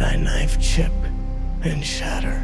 thy knife chip and shatter.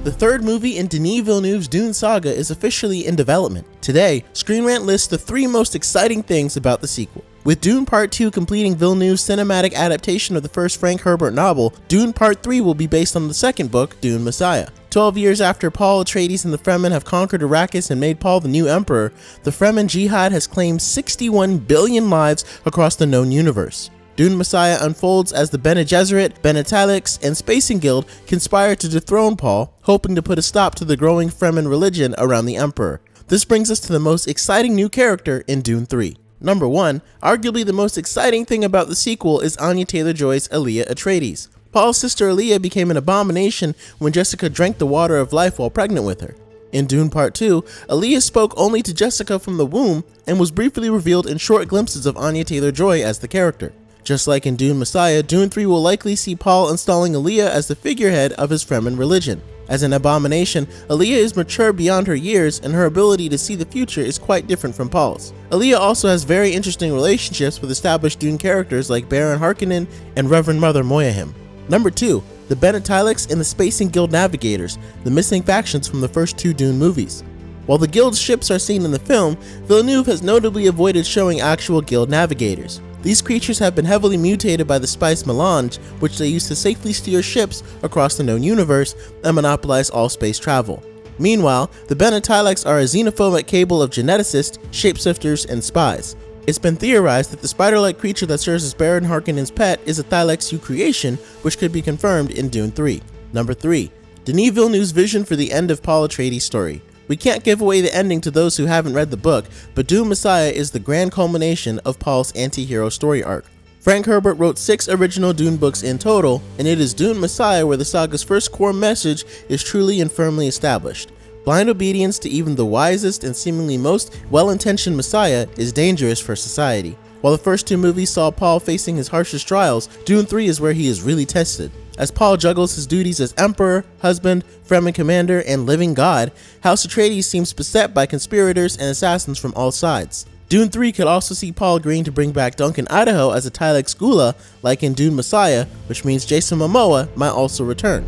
The third movie in Denis Villeneuve's Dune saga is officially in development. Today, ScreenRant lists the 3 most exciting things about the sequel. With Dune Part 2 completing Villeneuve's cinematic adaptation of the first Frank Herbert novel, Dune Part 3 will be based on the second book, Dune Messiah. 12 years after Paul Atreides and the Fremen have conquered Arrakis and made Paul the new emperor, the Fremen Jihad has claimed 61 billion lives across the known universe. Dune Messiah unfolds as the Bene Gesserit, Bene Italics, and Spacing Guild conspire to dethrone Paul, hoping to put a stop to the growing Fremen religion around the Emperor. This brings us to the most exciting new character in Dune 3. Number 1, arguably the most exciting thing about the sequel is Anya Taylor-Joy's Elia Atreides. Paul's sister Elia became an abomination when Jessica drank the water of life while pregnant with her. In Dune Part 2, Elia spoke only to Jessica from the womb and was briefly revealed in short glimpses of Anya Taylor-Joy as the character. Just like in Dune Messiah, Dune 3 will likely see Paul installing Elia as the figurehead of his Fremen religion. As an abomination, Elia is mature beyond her years, and her ability to see the future is quite different from Paul's. Elia also has very interesting relationships with established Dune characters like Baron Harkonnen and Reverend Mother Moyahim. Number 2, the Bene Italics and the Spacing Guild Navigators, the missing factions from the first 2 Dune movies. While the Guild's ships are seen in the film, Villeneuve has notably avoided showing actual Guild navigators. These creatures have been heavily mutated by the spice melange, which they use to safely steer ships across the known universe and monopolize all space travel. Meanwhile, the Bene Italics are a xenophobic cabal of geneticists, shapeshifters, and spies. It's been theorized that the spider-like creature that serves as Baron Harkonnen's pet is a Thylax creation, which could be confirmed in Dune 3. Number 3, Denis Villeneuve's vision for the end of Paul Atreides' story. We can't give away the ending to those who haven't read the book, but Dune Messiah is the grand culmination of Paul's anti-hero story arc. Frank Herbert wrote 6 original Dune books in total, and it is Dune Messiah where the saga's first core message is truly and firmly established. Blind obedience to even the wisest and seemingly most well-intentioned Messiah is dangerous for society. While the first 2 movies saw Paul facing his harshest trials, Dune 3 is where he is really tested. As Paul juggles his duties as Emperor, husband, Fremen commander, and living god, House Atreides seems beset by conspirators and assassins from all sides. Dune 3 could also see Paul agreeing to bring back Duncan Idaho as a Thylax Gula, like in Dune Messiah, which means Jason Momoa might also return.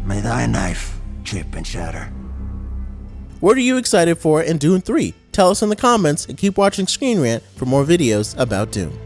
May thy knife chip and shatter. What are you excited for in Dune 3? Tell us in the comments and keep watching ScreenRant for more videos about Dune.